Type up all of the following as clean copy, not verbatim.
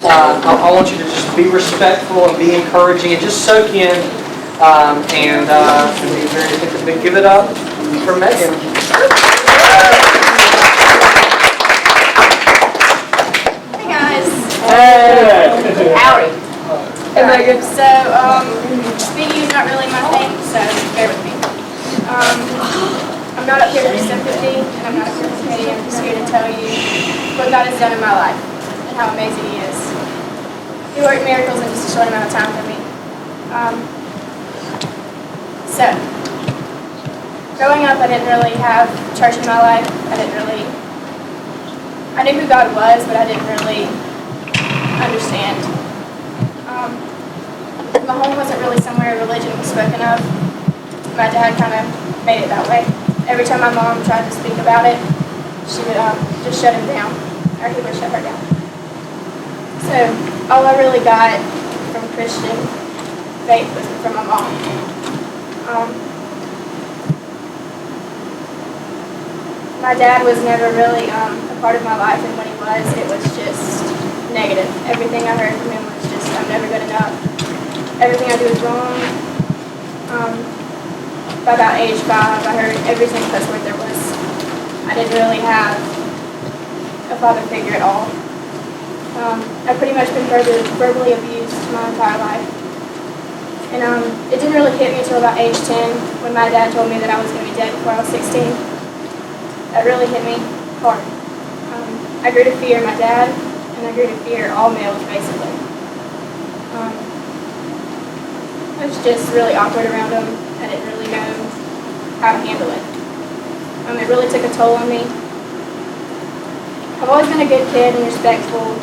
I want you to just be respectful and be encouraging and just soak in and be very give it up for Megan. Hey guys. Hey. Howdy. Hey Megan. So speaking is not really my thing, so bear with me. I'm not up here for sympathy, and I'm not up here for pity. I'm just here to tell you what God has done in my life and how amazing He is. He worked miracles in just a short amount of time for me. So, growing up, I didn't really have church in my life. I knew who God was, but I didn't really understand. My home wasn't really somewhere religion was spoken of. My dad kind of made it that way. Every time my mom tried to speak about it, she would just shut him down, or he would shut her down. So all I really got from Christian faith was from my mom. My dad was never really a part of my life, and when he was, it was just negative. Everything I heard from him was just, I'm never good enough. Everything I do is wrong. By about age 5, I heard every single cuss word there was. I didn't really have a father figure at all. I've pretty much been verbally abused my entire life. And it didn't really hit me until about age 10 when my dad told me that I was going to be dead before I was 16. That really hit me hard. I grew to fear my dad, and I grew to fear all males, basically. I was just really awkward around him. I didn't really know how to handle it. It really took a toll on me. I've always been a good kid and respectful.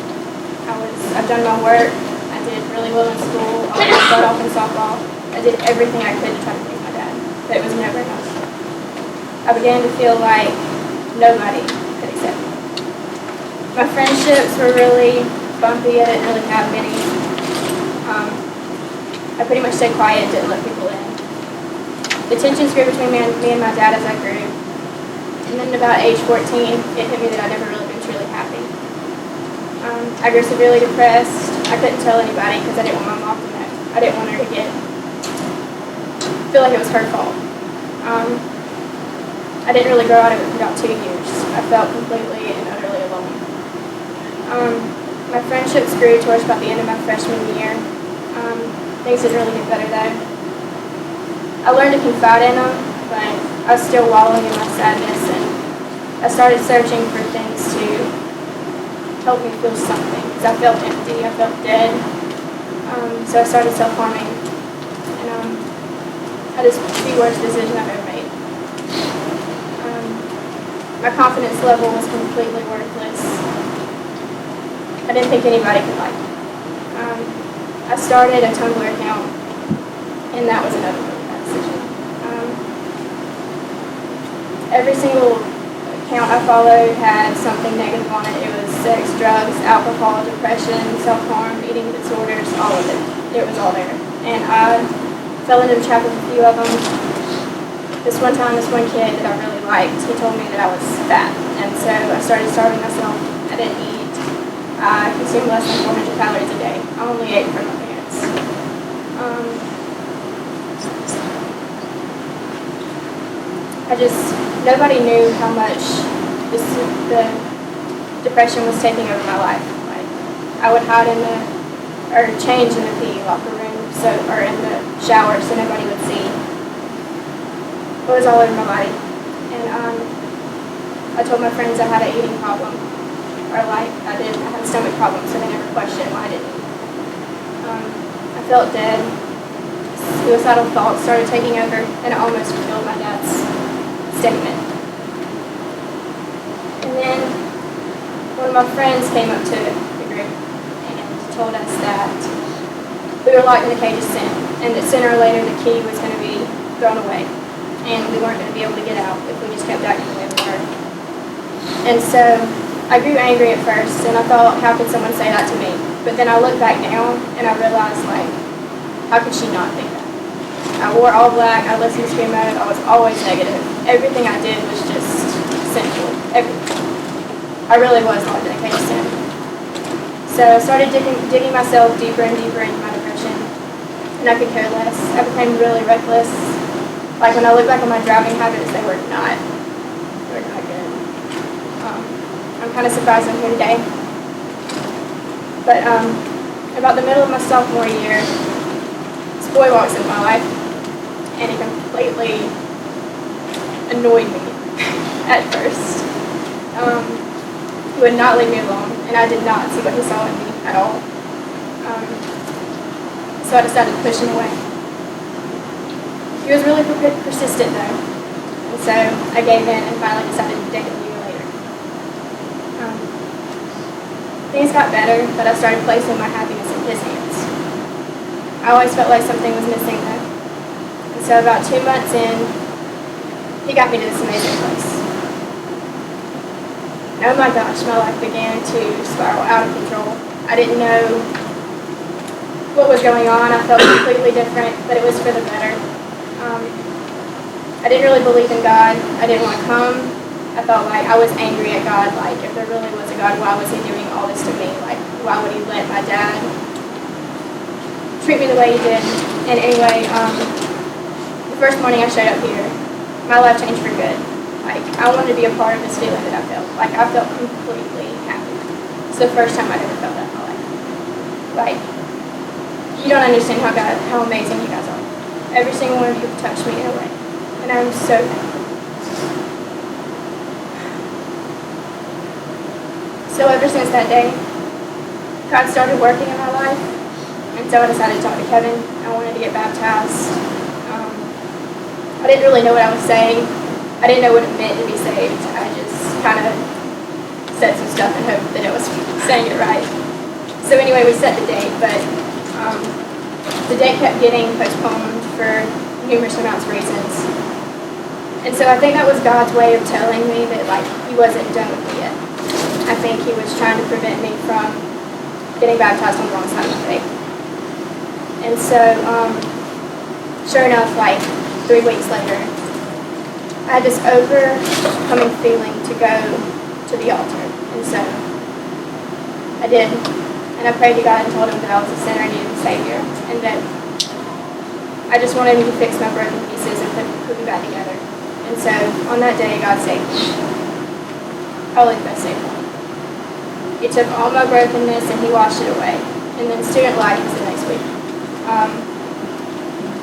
I've done my work. I did really well in school. I was butt off in softball. I did everything I could to try to please my dad, but it was never enough. I began to feel like nobody could accept me. My friendships were really bumpy. I didn't really have many. I pretty much stayed quiet and didn't let people in. The tensions grew between me and my dad as I grew. And then about age 14, it hit me that I'd never really been truly happy. I grew severely depressed. I couldn't tell anybody because I didn't want my mom to know. I didn't want her to feel like it was her fault. I didn't really grow out of it for about 2 years. I felt completely and utterly alone. My friendships grew towards about the end of my freshman year. Things didn't really get better though. I learned to confide in them, but I was still wallowing in my sadness, and I started searching for things to help me feel something, because I felt empty, I felt dead. So I started self-harming, and that is the worst decision I've ever made. My confidence level was completely worthless. I didn't think anybody could like me. I started a Tumblr account, and that was another really bad decision. Every single account I followed had something negative on it. It was sex, drugs, alcohol, depression, self-harm, eating disorders, all of it. It was all there. And I fell into the trap of a few of them. This one time, this one kid that I really liked, he told me that I was fat. And so I started starving myself. I didn't eat. I consumed less than 400 calories a day. I only ate for my parents. Nobody knew how much the depression was taking over my life. Like, I would hide or change in the PE locker room, or in the shower, so nobody would see. It was all over my body. And I told my friends I had an eating problem, or I had a stomach problem, so they never questioned why I didn't eat. I felt dead. Suicidal thoughts started taking over, and I almost fulfilled my dad's statement. And then one of my friends came up to the group and told us that we were locked in the cage of sin, and that sooner or later the key was going to be thrown away, and we weren't going to be able to get out if we just kept acting the way we were. And so I grew angry at first, and I thought, how could someone say that to me? But then I looked back now, and I realized, like, how could she not think that? I wore all black, I listened to screamo, I was always negative. Everything I did was just sinful. Everything. I really was locked in a cage of sin. So I started digging myself deeper and deeper into my depression, and I could care less. I became really reckless. Like when I look back on my driving habits, they were not good. I'm kind of surprised I'm here today. But about the middle of my sophomore year, this boy walks into my life, and he completely annoyed me at first. He would not leave me alone, and I did not see what he saw in me at all. So I decided to push him away. He was really persistent though, and so I gave in and finally decided to date him a year later. Things got better, but I started placing my happiness in his hands. I always felt like something was missing though. And so about 2 months in, he got me to this amazing place. Oh my gosh, my life began to spiral out of control. I didn't know what was going on. I felt completely different, but it was for the better. I didn't really believe in God. I didn't want to come. I felt like I was angry at God. Like, if there really was a God, why was he doing all this to me? Like, why would he let my dad treat me the way he did? And anyway, the first morning I showed up here, my life changed for good. Like, I wanted to be a part of this feeling that I felt. Like, I felt completely happy. It's the first time I've ever felt that in my life. Like, you don't understand how amazing you guys are. Every single one of you have touched me in a way. And I'm so thankful. So ever since that day, God started working in my life. And so I decided to talk to Kevin. I wanted to get baptized. I didn't really know what I was saying. I didn't know what it meant to be saved. I just kind of said some stuff and hoped that I was saying it right. So anyway, we set the date, but the date kept getting postponed for numerous amounts of reasons. And so I think that was God's way of telling me that, like, he wasn't done with me yet. I think he was trying to prevent me from getting baptized on the wrong side of my faith. And so, sure enough, like 3 weeks later, I had this overcoming feeling to go to the altar. And so I did. And I prayed to God and told him that I was a sinner and needed a Savior. And that I just wanted him to fix my broken pieces and put me back together. And so on that day, God saved me. Probably the best Savior. He took all my brokenness and he washed it away. And then student life was the next week.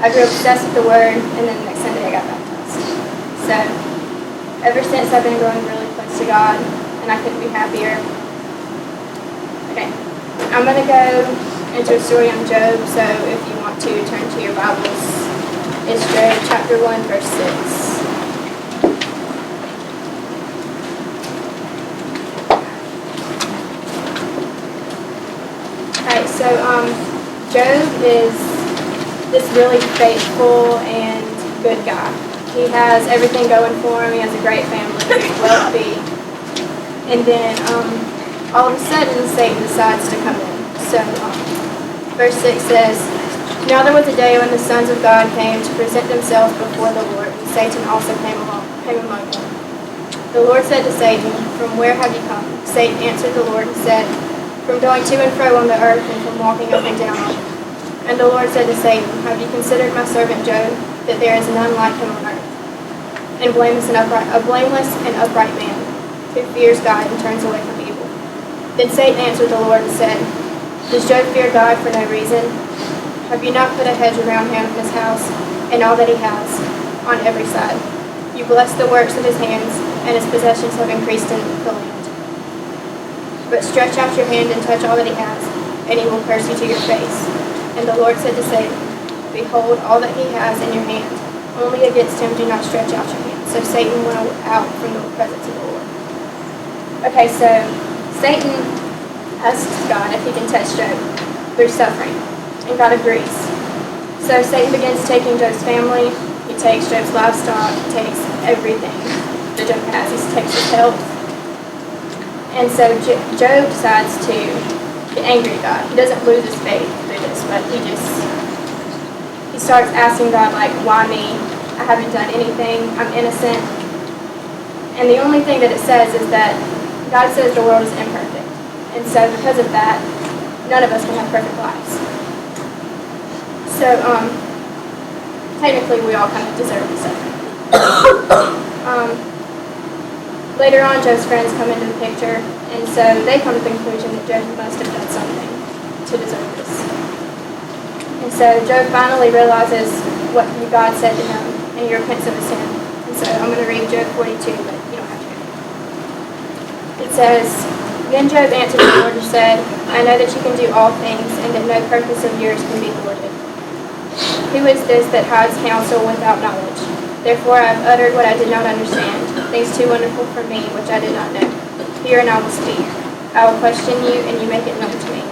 I grew obsessed with the Word, and then the next Sunday I got baptized. So, ever since I've been growing really close to God, and I couldn't be happier. Okay, I'm going to go into a story on Job, so if you want to turn to your Bibles, it's Job chapter 1, verse 6. Alright, so Job is this really faithful and good guy. He has everything going for him. He has a great family. He's wealthy. And then all of a sudden, Satan decides to come in. So verse 6 says, "Now there was a day when the sons of God came to present themselves before the Lord, and Satan also came among them. The Lord said to Satan, 'From where have you come?' Satan answered the Lord and said, 'From going to and fro on the earth and from walking up and down on it.' And the Lord said to Satan, 'Have you considered my servant Job, that there is none like him on earth, and a blameless and upright man, who fears God and turns away from evil?' Then Satan answered the Lord and said, 'Does Job fear God for no reason? Have you not put a hedge around him and his house, and all that he has, on every side? You bless the works of his hands, and his possessions have increased in the land. But stretch out your hand and touch all that he has, and he will curse you to your face.' And the Lord said to Satan, 'Behold, all that he has in your hand, only against him do not stretch out your hand.' So Satan went out from the presence of the Lord." Okay, so Satan asks God if he can touch Job through suffering, and God agrees. So Satan begins taking Job's family. He takes Job's livestock. He takes everything that Job has. He takes his health. And so Job decides to get angry at God. He doesn't lose his faith through this, but he starts asking God, like, why me? I haven't done anything. I'm innocent. And the only thing that it says is that God says the world is imperfect. And so because of that, none of us can have perfect lives. So, technically we all kind of deserve the suffering. Later on, Joe's friends come into the picture, and so they come to the conclusion that Joe must have done something to deserve this. And so Joe finally realizes what God said to him, and he repents of his sin. And so I'm going to read Job 42, but you don't have to. It says, "Then Job answered the Lord and said, I know that you can do all things, and that no purpose of yours can be thwarted. Who is this that hides counsel without knowledge? Therefore I have uttered what I did not understand, things too wonderful for me, which I did not know. Hear, and I will speak. I will question you, and you make it known to me.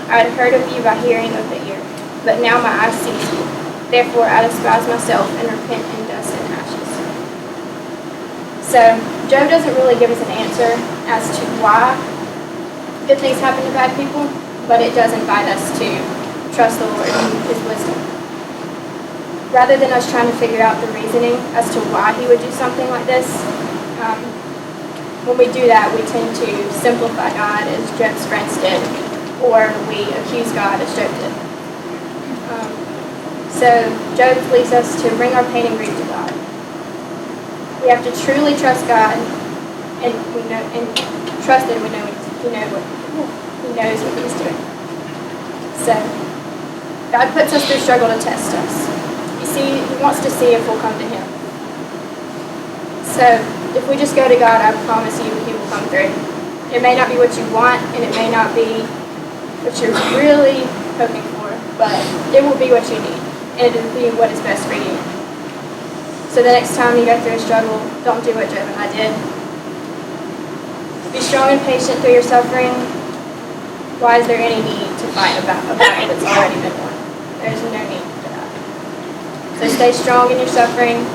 I had heard of you by hearing of the ear, but now my eyes see you. Therefore I despise myself and repent in dust and ashes." So Job doesn't really give us an answer as to why good things happen to bad people, but it does invite us to trust the Lord and His wisdom. Rather than us trying to figure out the reasoning as to why He would do something like this, when we do that, we tend to simplify God as Job's friends did, or we accuse God as Job did. So Job leads us to bring our pain and grief to God. We have to truly trust God, and we know, and trust that we know He knows what He's doing. So God puts us through struggle to test us. You see, He wants to see if we'll come to Him. So if we just go to God, I promise you He will come through. It may not be what you want, and it may not be what you're really hoping for, but it will be what you need, and it will be what is best for you. So the next time you go through a struggle, don't do what Job and I did. Be strong and patient through your suffering. Why is there any need to fight a battle that's already been won? There's no need for that. So stay strong in your suffering,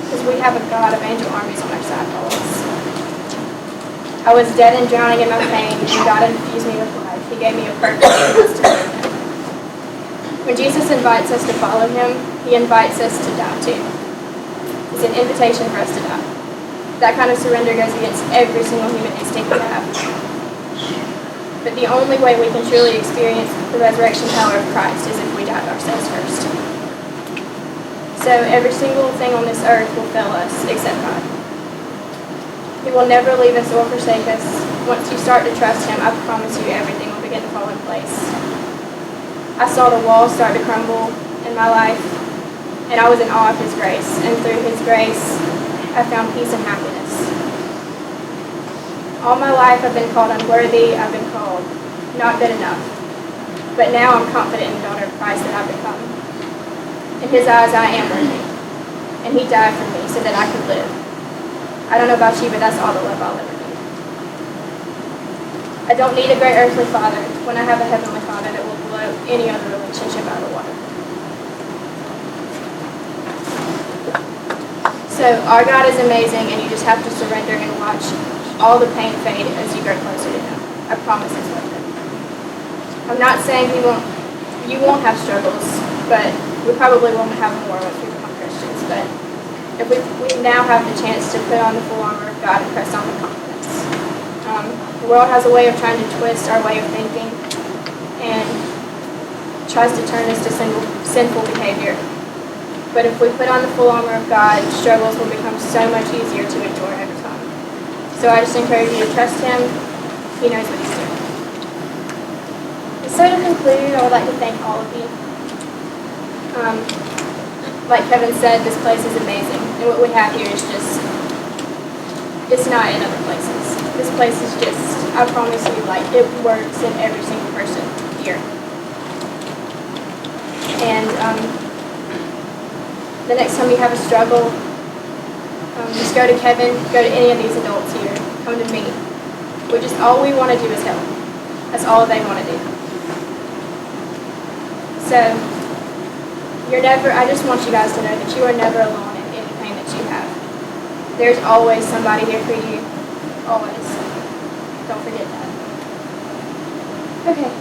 because we have a God of angel armies on our side always. I was dead and drowning in my pain, and God infused me with life. He gave me a purpose and us to serve Him. When Jesus invites us to follow Him, He invites us to die too. It's an invitation for us to die. That kind of surrender goes against every single human instinct we have. But the only way we can truly experience the resurrection power of Christ is if we die to ourselves first. So every single thing on this earth will fail us except God. He will never leave us or forsake us. Once you start to trust Him, I promise you everything will begin to fall in place. I saw the walls start to crumble in my life, and I was in awe of His grace. And through His grace, I found peace and happiness. All my life I've been called unworthy, I've been called not good enough. But now I'm confident in the daughter of Christ that I've become. In His eyes, I am worthy. And He died for me so that I could live. I don't know about you, but that's all the love I'll ever need. I don't need a great earthly father when I have a heavenly Father that will blow any other relationship out of the water. So our God is amazing, and you just have to surrender and watch all the pain fade as you grow closer to Him. I promise it's worth it. I'm not saying you won't have struggles, but we probably won't have more once we become Christians. But if we now have the chance to put on the full armor of God and press on with confidence. The world has a way of trying to twist our way of thinking and tries to turn us to sinful behavior. But if we put on the full armor of God, struggles will become so much easier to endure over time. So I just encourage you to trust Him. He knows what He's doing. So to conclude, I would like to thank all of you. Like Kevin said, this place is amazing. And what we have here is just, it's not in other places. This place is just, I promise you, like, it works in every single person here. And the next time you have a struggle, just go to Kevin, go to any of these adults here, come to me. All we want to do is help. That's all they want to do. So, I just want you guys to know that you are never alone in any pain that you have. There's always somebody here for you. Always. Don't forget that. Okay.